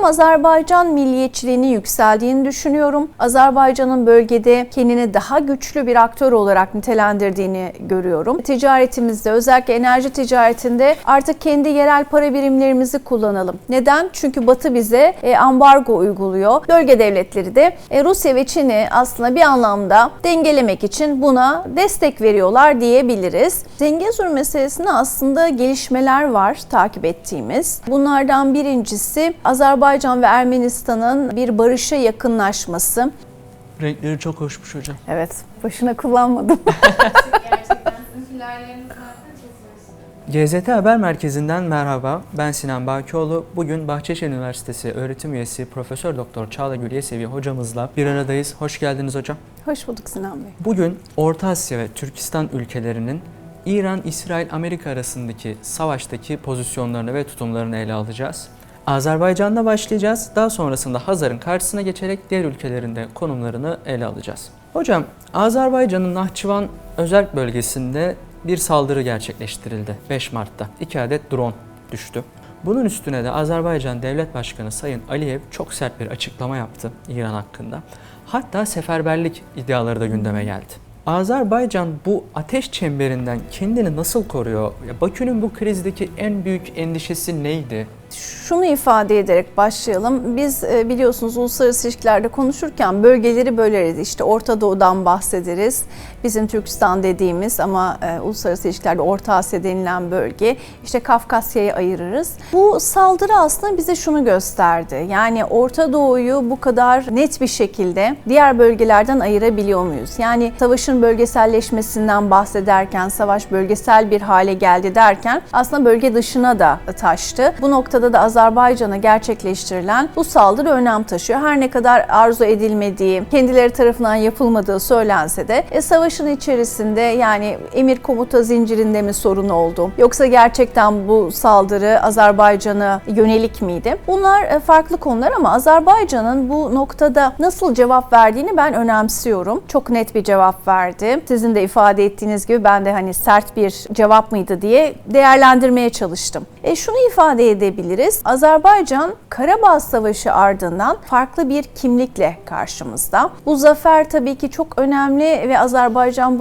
Hem Azerbaycan milliyetçiliğini yükseldiğini düşünüyorum. Azerbaycan'ın bölgede kendini daha güçlü bir aktör olarak nitelendirdiğini görüyorum. Ticaretimizde, özellikle enerji ticaretinde artık kendi yerel para birimlerimizi kullanalım. Neden? Çünkü Batı bize ambargo uyguluyor. Bölge devletleri de Rusya ve Çin'i aslında bir anlamda dengelemek için buna destek veriyorlar diyebiliriz. Zengezur meselesinde aslında gelişmeler var takip ettiğimiz. Bunlardan birincisi Azerbaycan ve Ermenistan'ın bir barışa yakınlaşması. Renkleri çok hoşmuş hocam. Evet, boşuna kullanmadım. Gerçekten sizin sülaleniz zaten çok hoş. GZT Haber Merkezi'nden merhaba. Ben Sinan Bakioğlu. Bugün Bahçeşehir Üniversitesi öğretim üyesi Profesör Doktor Çağla Gül Yesevi hocamızla bir aradayız. Hoş geldiniz hocam. Hoş bulduk Sinan Bey. Bugün Orta Asya ve Türkistan ülkelerinin İran, İsrail, Amerika arasındaki savaştaki pozisyonlarını ve tutumlarını ele alacağız. Azerbaycan'da başlayacağız. Daha sonrasında Hazar'ın karşısına geçerek diğer ülkelerin de konumlarını ele alacağız. Hocam, Azerbaycan'ın Nahçıvan özerk bölgesinde bir saldırı gerçekleştirildi 5 Mart'ta. 2 adet drone düştü. Bunun üstüne de Azerbaycan Devlet Başkanı Sayın Aliyev çok sert bir açıklama yaptı İran hakkında. Hatta seferberlik iddiaları da gündeme geldi. Azerbaycan bu ateş çemberinden kendini nasıl koruyor? Bakü'nün bu krizdeki en büyük endişesi neydi? Şunu ifade ederek başlayalım. Biz biliyorsunuz uluslararası ilişkilerde konuşurken bölgeleri böleriz. İşte Orta Doğu'dan bahsederiz. Bizim Türkistan dediğimiz ama uluslararası ilişkilerde Orta Asya denilen bölge. İşte Kafkasya'yı ayırırız. Bu saldırı aslında bize şunu gösterdi. Yani Orta Doğu'yu bu kadar net bir şekilde diğer bölgelerden ayırabiliyor muyuz? Yani savaşın bölgeselleşmesinden bahsederken, savaş bölgesel bir hale geldi derken aslında bölge dışına da taştı. Bu noktada da Azerbaycan'a gerçekleştirilen bu saldırı önem taşıyor. Her ne kadar arzu edilmediği, kendileri tarafından yapılmadığı söylense de savaşın içerisinde yani emir komuta zincirinde mi sorun oldu? Yoksa gerçekten bu saldırı Azerbaycan'a yönelik miydi? Bunlar farklı konular ama Azerbaycan'ın bu noktada nasıl cevap verdiğini ben önemsiyorum. Çok net bir cevap verdi. Sizin de ifade ettiğiniz gibi ben de hani sert bir cevap mıydı diye değerlendirmeye çalıştım. Şunu ifade edebiliriz. Azerbaycan Karabağ Savaşı ardından farklı bir kimlikle karşımızda. Bu zafer tabii ki çok önemli ve Azerbaycan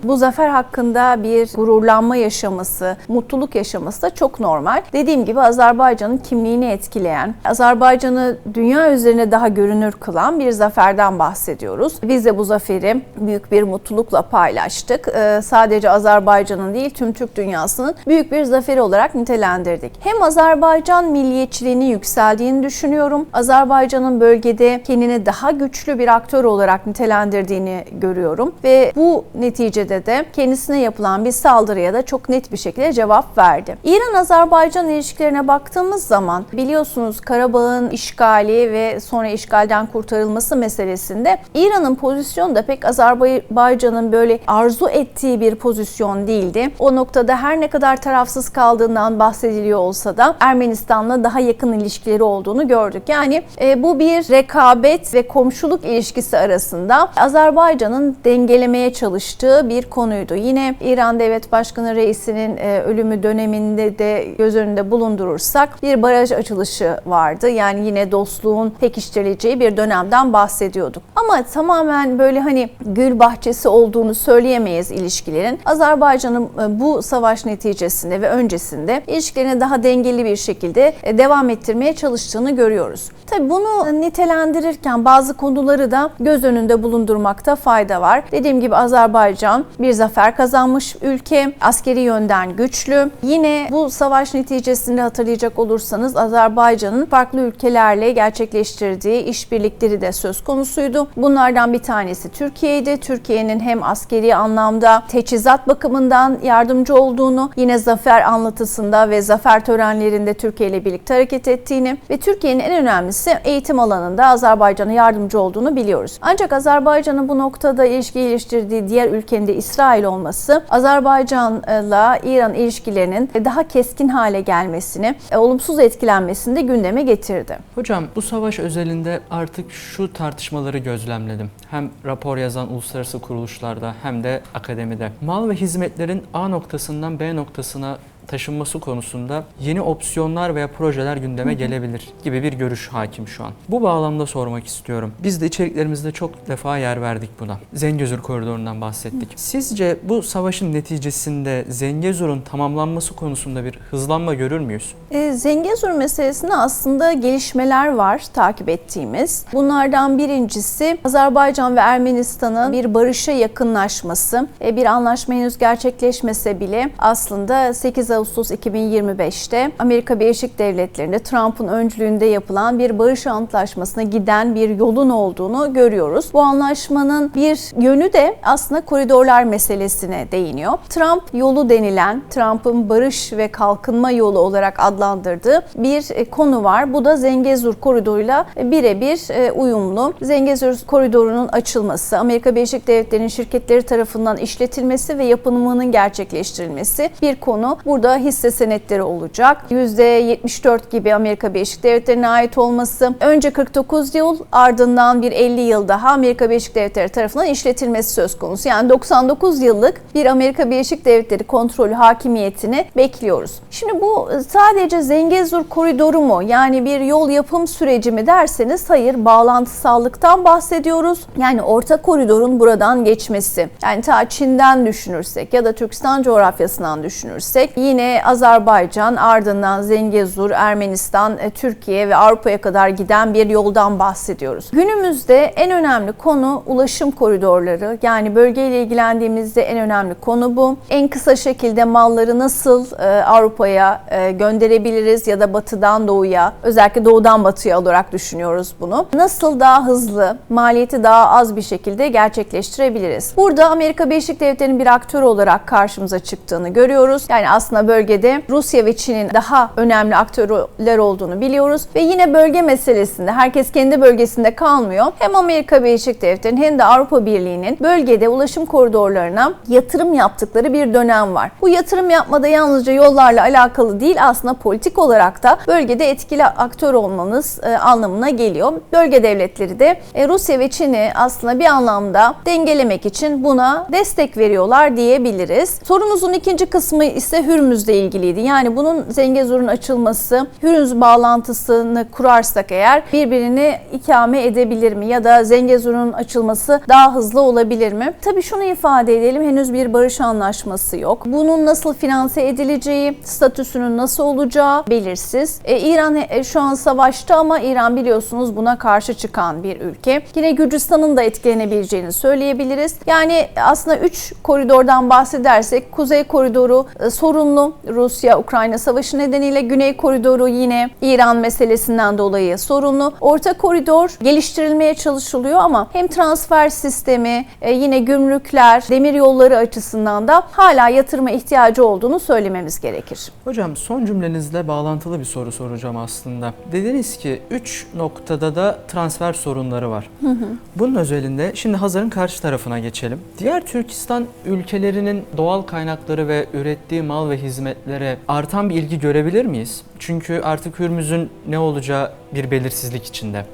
bu zafer hakkında bir gururlanma yaşaması, mutluluk yaşaması da çok normal. Dediğim gibi Azerbaycan'ın kimliğini etkileyen, Azerbaycan'ı dünya üzerine daha görünür kılan bir zaferden bahsediyoruz. Biz de bu zaferi büyük bir mutlulukla paylaştık. Sadece Azerbaycan'ın değil tüm Türk dünyasının büyük bir zaferi olarak nitelendirdik. Hem Azerbaycan milliyetçiliğini yükseldiğini düşünüyorum. Azerbaycan'ın bölgede kendini daha güçlü bir aktör olarak nitelendirdiğini görüyorum ve bu neticede de kendisine yapılan bir saldırıya da çok net bir şekilde cevap verdi. İran-Azerbaycan ilişkilerine baktığımız zaman biliyorsunuz Karabağ'ın işgali ve sonra işgalden kurtarılması meselesinde İran'ın pozisyonu da pek Azerbaycan'ın böyle arzu ettiği bir pozisyon değildi. O noktada her ne kadar tarafsız kaldığından bahsediliyor olsa da Ermenistan'la daha yakın ilişkileri olduğunu gördük. Yani bu bir rekabet ve komşuluk ilişkisi arasında Azerbaycan'ın dengelemeye çalıştığı bir konuydu. Yine İran Devlet Başkanı Reis'inin ölümü döneminde de göz önünde bulundurursak bir baraj açılışı vardı. Yani yine dostluğun pekiştirileceği bir dönemden bahsediyorduk. Ama tamamen böyle hani gül bahçesi olduğunu söyleyemeyiz ilişkilerin. Azerbaycan'ın bu savaş neticesinde ve öncesinde ilişkilerini daha dengeli bir şekilde devam ettirmeye çalıştığını görüyoruz. Tabii bunu nitelendirirken bazı konuları da göz önünde bulundurmakta fayda var. Dediğim gibi Azerbaycan bir zafer kazanmış ülke, askeri yönden güçlü. Yine bu savaş neticesinde hatırlayacak olursanız Azerbaycan'ın farklı ülkelerle gerçekleştirdiği işbirlikleri de söz konusuydu. Bunlardan bir tanesi Türkiye'ydi. Türkiye'nin hem askeri anlamda teçhizat bakımından yardımcı olduğunu, yine zafer anlatısında ve zafer törenlerinde Türkiye ile birlikte hareket ettiğini ve Türkiye'nin en önemlisi eğitim alanında Azerbaycan'a yardımcı olduğunu biliyoruz. Ancak Azerbaycan'ın bu noktada ilişki geliştirdiği diğer ülkenin de İsrail olması Azerbaycan'la İran ilişkilerinin daha keskin hale gelmesini, olumsuz etkilenmesini de gündeme getirdi. Hocam bu savaş özelinde artık şu tartışmaları gözlemledim. Hem rapor yazan uluslararası kuruluşlarda hem de akademide. Mal ve hizmetlerin A noktasından B noktasına taşınması konusunda yeni opsiyonlar veya projeler gündeme gelebilir gibi bir görüş hakim şu an. Bu bağlamda sormak istiyorum. Biz de içeriklerimizde çok defa yer verdik buna. Zengezur koridorundan bahsettik. Sizce bu savaşın neticesinde Zengezur'un tamamlanması konusunda bir hızlanma görür müyüz? Zengezur meselesinde aslında gelişmeler var takip ettiğimiz. Bunlardan birincisi Azerbaycan ve Ermenistan'ın bir barışa yakınlaşması. Bir anlaşma henüz gerçekleşmese bile aslında 8 Ağustos 2025'te Amerika Birleşik Devletleri'nde Trump'ın öncülüğünde yapılan bir barış antlaşmasına giden bir yolun olduğunu görüyoruz. Bu anlaşmanın bir yönü de aslında koridorlar meselesine değiniyor. Trump yolu denilen, Trump'ın barış ve kalkınma yolu olarak adlandırdığı bir konu var. Bu da Zengezur koridoruyla birebir uyumlu. Zengezur koridorunun açılması, Amerika Birleşik Devletleri'nin şirketleri tarafından işletilmesi ve yapımının gerçekleştirilmesi bir konu. Burada hisse senetleri olacak. %74 gibi Amerika Birleşik Devletleri'ne ait olması. Önce 49 yıl, ardından bir 50 yıl daha Amerika Birleşik Devletleri tarafından işletilmesi söz konusu. Yani 99 yıllık bir Amerika Birleşik Devletleri kontrolü hakimiyetini bekliyoruz. Şimdi bu sadece Zengezur koridoru mu? Yani bir yol yapım süreci mi derseniz hayır, bağlantısallıktan bahsediyoruz. Yani orta koridorun buradan geçmesi. Yani ta Çin'den düşünürsek ya da Türkistan coğrafyasından düşünürsek yine Azerbaycan, ardından Zengezur, Ermenistan, Türkiye ve Avrupa'ya kadar giden bir yoldan bahsediyoruz. Günümüzde en önemli konu ulaşım koridorları. Yani bölgeyle ilgilendiğimizde en önemli konu bu. En kısa şekilde malları nasıl Avrupa'ya gönderebiliriz ya da batıdan doğuya, özellikle doğudan batıya olarak düşünüyoruz bunu. Nasıl daha hızlı, maliyeti daha az bir şekilde gerçekleştirebiliriz? Burada Amerika Birleşik Devletleri'nin bir aktör olarak karşımıza çıktığını görüyoruz. Yani aslında bölgede Rusya ve Çin'in daha önemli aktörler olduğunu biliyoruz ve yine bölge meselesinde herkes kendi bölgesinde kalmıyor. Hem Amerika Birleşik Devletleri'nin hem de Avrupa Birliği'nin bölgede ulaşım koridorlarına yatırım yaptıkları bir dönem var. Bu yatırım yapmada yalnızca yollarla alakalı değil, aslında politik olarak da bölgede etkili aktör olmanız anlamına geliyor. Bölge devletleri de Rusya ve Çin'i aslında bir anlamda dengelemek için buna destek veriyorlar diyebiliriz. Sorunuzun ikinci kısmı ise Hürmüz'le ilgiliydi. Yani bunun Zengezur'un açılması, Hürmüz bağlantısını kurarsak eğer birbirini ikame edebilir mi? Ya da Zengezur'un açılması daha hızlı olabilir mi? Tabii şunu ifade edelim, henüz bir barış anlaşması yok. Bunun nasıl finanse edileceği, statüsünün nasıl olacağı belirsiz. İran şu an savaşta ama İran biliyorsunuz buna karşı çıkan bir ülke. Yine Gürcistan'ın da etkilenebileceğini söyleyebiliriz. Yani aslında 3 koridordan bahsedersek Kuzey koridoru sorunlu, Rusya-Ukrayna savaşı nedeniyle. Güney koridoru yine İran meselesinden dolayı sorunlu. Orta koridor geliştirilmeye çalışılıyor ama hem transfer sistemi, yine gümrükler, demir yolları açısından da hala yatırıma ihtiyacı olduğunu söylememiz gerekir. Hocam son cümlenizle bağlantılı bir soru soracağım aslında. Dediniz ki 3 noktada da transfer sorunları var. Bunun özelinde şimdi Hazar'ın karşı tarafına geçelim. Diğer Türkistan ülkelerinin doğal kaynakları ve ürettiği mal ve hizmetlere artan bir ilgi görebilir miyiz? Çünkü artık Hürmüz'ün ne olacağı bir belirsizlik içinde.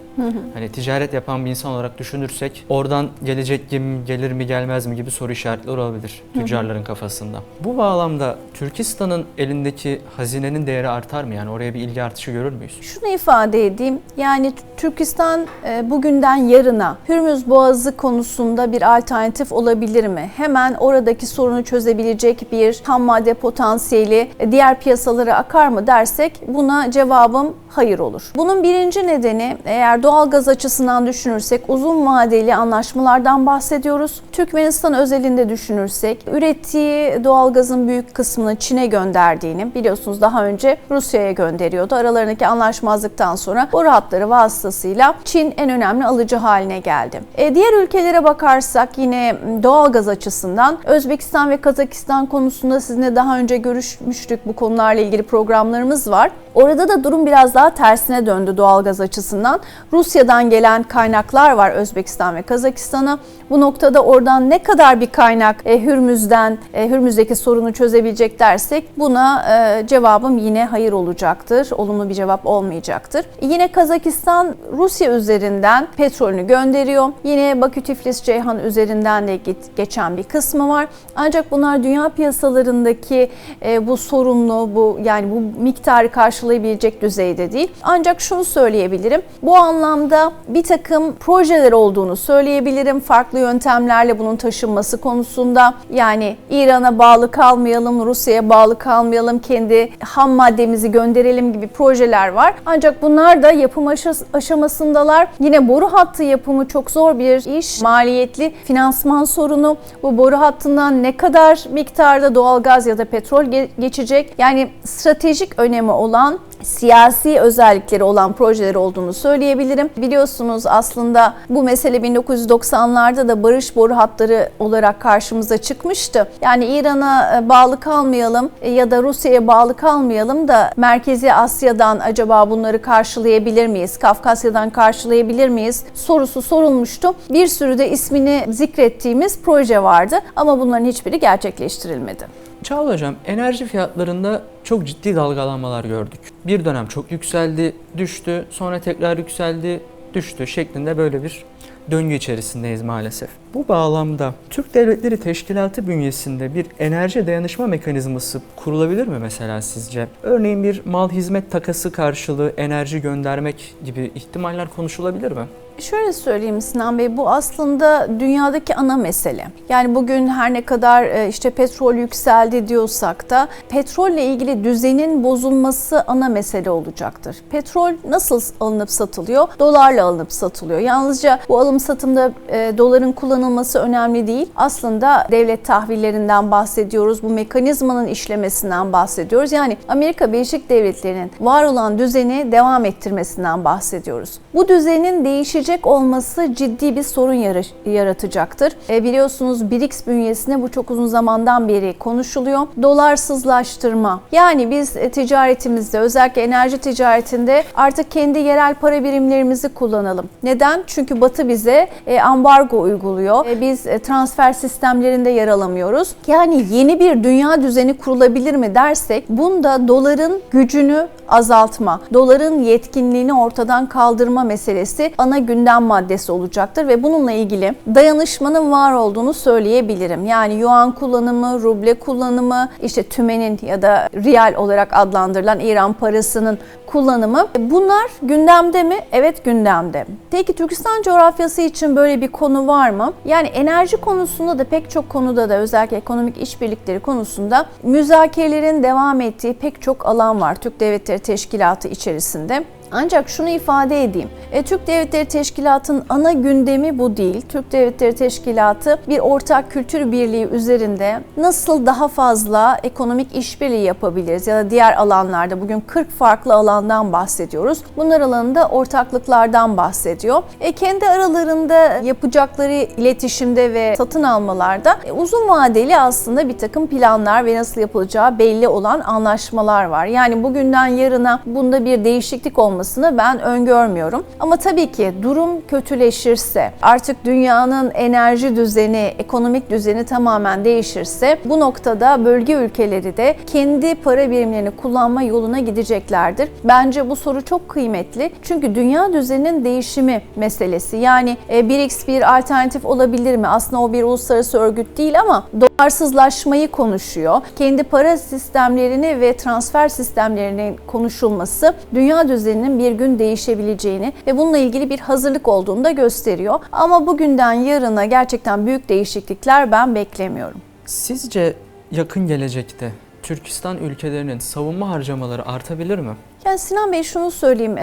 Hani ticaret yapan bir insan olarak düşünürsek oradan gelecek gemi gelir mi gelmez mi gibi soru işaretleri olabilir tüccarların kafasında. Bu bağlamda Türkistan'ın elindeki hazinenin değeri artar mı? Yani oraya bir ilgi artışı görür müyüz? Şunu ifade edeyim. Yani Türkistan bugünden yarına Hürmüz Boğazı konusunda bir alternatif olabilir mi? Hemen oradaki sorunu çözebilecek bir ham madde potansiyeli diğer piyasalara akar mı dersek buna cevabım hayır olur. Bunun birinci nedeni, eğer doğalgaz açısından düşünürsek uzun vadeli anlaşmalardan bahsediyoruz. Türkmenistan özelinde düşünürsek ürettiği doğalgazın büyük kısmını Çin'e gönderdiğini biliyorsunuz, daha önce Rusya'ya gönderiyordu. Aralarındaki anlaşmazlıktan sonra boru hatları vasıtasıyla Çin en önemli alıcı haline geldi. Diğer ülkelere bakarsak yine doğalgaz açısından Özbekistan ve Kazakistan konusunda sizinle daha önce görüşmüştük. Bu konularla ilgili programlarımız var. Orada da durum biraz daha tersine döndü doğalgaz açısından. Rusya'dan gelen kaynaklar var Özbekistan ve Kazakistan'a. Bu noktada oradan ne kadar bir kaynak Hürmüz'deki sorunu çözebilecek dersek buna cevabım yine hayır olacaktır. Olumlu bir cevap olmayacaktır. Yine Kazakistan Rusya üzerinden petrolünü gönderiyor. Yine Bakü-Tiflis-Ceyhan üzerinden de geçen bir kısmı var. Ancak bunlar dünya piyasalarındaki bu sorunlu, bu miktarı karşılayabilecek düzeyde değil. Ancak şunu söyleyebilirim. Bu anlamda bir takım projeler olduğunu söyleyebilirim. Farklı yöntemlerle bunun taşınması konusunda. Yani İran'a bağlı kalmayalım, Rusya'ya bağlı kalmayalım, kendi ham maddemizi gönderelim gibi projeler var. Ancak bunlar da yapım aşamasındalar. Yine boru hattı yapımı çok zor bir iş. Maliyetli, finansman sorunu. Bu boru hattından ne kadar miktarda doğalgaz ya da petrol geçecek? Yani stratejik önemi olan, siyasi özellikleri olan projeler olduğunu söyleyebilirim. Biliyorsunuz aslında bu mesele 1990'larda da barış boru hatları olarak karşımıza çıkmıştı. Yani İran'a bağlı kalmayalım ya da Rusya'ya bağlı kalmayalım da Merkezi Asya'dan acaba bunları karşılayabilir miyiz? Kafkasya'dan karşılayabilir miyiz? Sorusu sorulmuştu. Bir sürü de ismini zikrettiğimiz proje vardı ama bunların hiçbiri gerçekleştirilmedi. Çağla Hocam, enerji fiyatlarında çok ciddi dalgalanmalar gördük. Bir dönem çok yükseldi, düştü, sonra tekrar yükseldi, düştü şeklinde böyle bir döngü içerisindeyiz maalesef. Bu bağlamda Türk Devletleri Teşkilatı bünyesinde bir enerji dayanışma mekanizması kurulabilir mi mesela sizce? Örneğin bir mal hizmet takası karşılığı enerji göndermek gibi ihtimaller konuşulabilir mi? Şöyle söyleyeyim Sinan Bey, bu aslında dünyadaki ana mesele. Yani bugün her ne kadar işte petrol yükseldi diyorsak da petrolle ilgili düzenin bozulması ana mesele olacaktır. Petrol nasıl alınıp satılıyor? Dolarla alınıp satılıyor. Yalnızca bu alım satımda doların kullanılması önemli değil. Aslında devlet tahvillerinden bahsediyoruz. Bu mekanizmanın işlemesinden bahsediyoruz. Yani Amerika Birleşik Devletleri'nin var olan düzeni devam ettirmesinden bahsediyoruz. Bu düzenin değişecek olması ciddi bir sorun yaratacaktır. Biliyorsunuz BRICS bünyesinde bu çok uzun zamandan beri konuşuluyor. Dolarsızlaştırma. Yani biz ticaretimizde, özellikle enerji ticaretinde artık kendi yerel para birimlerimizi kullanalım. Neden? Çünkü Batı bize ambargo uyguluyor. Biz transfer sistemlerinde yer alamıyoruz. Yani yeni bir dünya düzeni kurulabilir mi dersek, bunda doların gücünü azaltma, doların yetkinliğini ortadan kaldırma meselesi ana gündem maddesi olacaktır ve bununla ilgili dayanışmanın var olduğunu söyleyebilirim. Yani yuan kullanımı, ruble kullanımı, işte tümenin ya da riyal olarak adlandırılan İran parasının kullanımı. Bunlar gündemde mi? Evet, gündemde. Peki Türkistan coğrafyası için böyle bir konu var mı? Yani enerji konusunda da pek çok konuda da özellikle ekonomik işbirlikleri konusunda müzakerelerin devam ettiği pek çok alan var Türk Devletleri Teşkilatı içerisinde. Ancak şunu ifade edeyim. Türk Devletleri Teşkilatı'nın ana gündemi bu değil. Türk Devletleri Teşkilatı bir ortak kültür birliği üzerinde nasıl daha fazla ekonomik işbirliği yapabiliriz ya da diğer alanlarda, bugün 40 farklı alandan bahsediyoruz. Bunlar alanında ortaklıklardan bahsediyor. Kendi aralarında yapacakları iletişimde ve satın almalarda uzun vadeli aslında bir takım planlar ve nasıl yapılacağı belli olan anlaşmalar var. Yani bugünden yarına bunda bir değişiklik olmasını ben öngörmüyorum. Ama tabii ki durum kötüleşirse, artık dünyanın enerji düzeni, ekonomik düzeni tamamen değişirse bu noktada bölge ülkeleri de kendi para birimlerini kullanma yoluna gideceklerdir. Bence bu soru çok kıymetli. Çünkü dünya düzeninin değişimi meselesi. Yani BRICS bir alternatif olabilir mi? Aslında o bir uluslararası örgüt değil ama dolarsızlaşmayı konuşuyor. Kendi para sistemlerini ve transfer sistemlerinin konuşulması dünya düzeninin bir gün değişebileceğini ve bununla ilgili bir hazırlık olduğunu da gösteriyor. Ama bugünden yarına gerçekten büyük değişiklikler ben beklemiyorum. Sizce yakın gelecekte Türkistan ülkelerinin savunma harcamaları artabilir mi? Yani Sinan Bey, şunu söyleyeyim,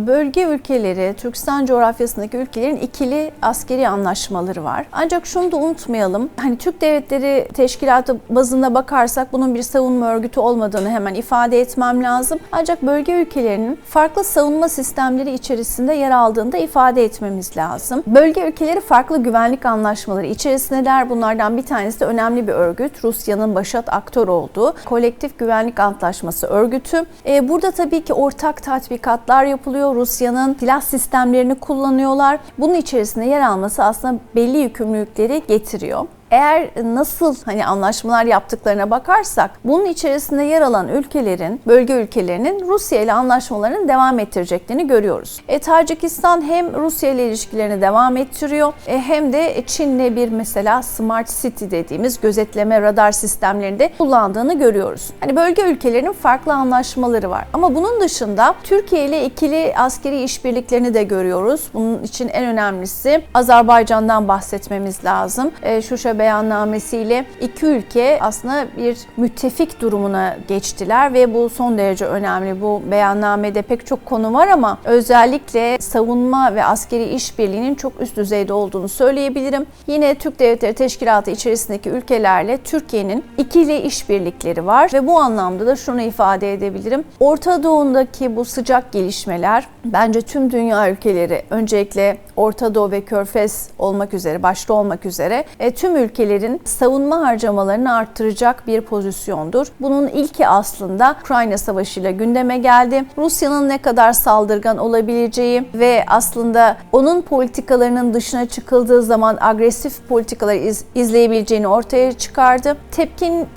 bölge ülkeleri, Türkistan coğrafyasındaki ülkelerin ikili askeri anlaşmaları var. Ancak şunu da unutmayalım, hani Türk Devletleri Teşkilatı bazında bakarsak bunun bir savunma örgütü olmadığını hemen ifade etmem lazım. Ancak bölge ülkelerinin farklı savunma sistemleri içerisinde yer aldığını da ifade etmemiz lazım. Bölge ülkeleri farklı güvenlik anlaşmaları içerisindeler. Bunlardan bir tanesi de önemli bir örgüt, Rusya'nın başat aktör olduğu Kolektif Güvenlik Antlaşması örgütü. Burada tabii ki ortak tatbikatlar yapılıyor. Rusya'nın silah sistemlerini kullanıyorlar. Bunun içerisinde yer alması aslında belli yükümlülükleri getiriyor. Eğer nasıl anlaşmalar yaptıklarına bakarsak, bunun içerisinde yer alan ülkelerin, bölge ülkelerinin Rusya ile anlaşmalarını devam ettireceklerini görüyoruz. Tacikistan hem Rusya ile ilişkilerini devam ettiriyor hem de Çin'le bir mesela Smart City dediğimiz gözetleme radar sistemlerinde kullandığını görüyoruz. Bölge ülkelerinin farklı anlaşmaları var. Ama bunun dışında Türkiye ile ikili askeri işbirliklerini de görüyoruz. Bunun için en önemlisi Azerbaycan'dan bahsetmemiz lazım. Şuşa beyannamesiyle iki ülke aslında bir müttefik durumuna geçtiler ve bu son derece önemli. Bu beyannamede pek çok konu var ama özellikle savunma ve askeri işbirliğinin çok üst düzeyde olduğunu söyleyebilirim. Yine Türk Devletleri Teşkilatı içerisindeki ülkelerle Türkiye'nin ikili işbirlikleri var ve bu anlamda da şunu ifade edebilirim. Orta Doğu'ndaki bu sıcak gelişmeler bence tüm dünya ülkeleri, öncelikle Orta Doğu ve Körfez olmak üzere, başta olmak üzere tüm ülkelerin savunma harcamalarını arttıracak bir pozisyondur. Bunun ilki aslında Ukrayna Savaşı ile gündeme geldi. Rusya'nın ne kadar saldırgan olabileceği ve aslında onun politikalarının dışına çıkıldığı zaman agresif politikalar izleyebileceğini ortaya çıkardı.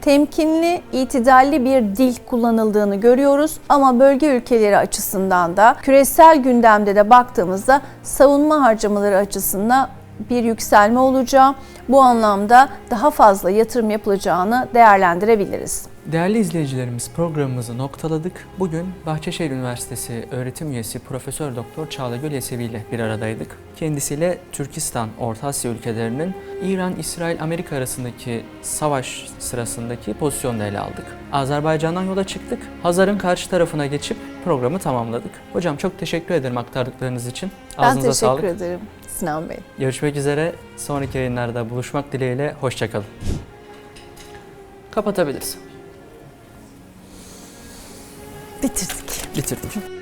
Temkinli, itidalli bir dil kullanıldığını görüyoruz ama bölge ülkeleri açısından da küresel gündemde de baktığımızda savunma harcamaları açısından bir yükselme olacağı, bu anlamda daha fazla yatırım yapılacağını değerlendirebiliriz. Değerli izleyicilerimiz, programımızı noktaladık. Bugün Bahçeşehir Üniversitesi öğretim üyesi Profesör Doktor Çağla Gül Yesevi ile bir aradaydık. Kendisiyle Türkistan, Orta Asya ülkelerinin İran, İsrail, Amerika arasındaki savaş sırasındaki pozisyonunu ele aldık. Azerbaycan'dan yola çıktık. Hazar'ın karşı tarafına geçip programı tamamladık. Hocam çok teşekkür ederim aktardıklarınız için. Ağzınıza Ben sağlık. teşekkür ederim Sinan Bey. Görüşmek üzere. Sonraki yayınlarda buluşmak dileğiyle. Hoşça kalın. Kapatabiliriz. Bitirdik. Bitirdik.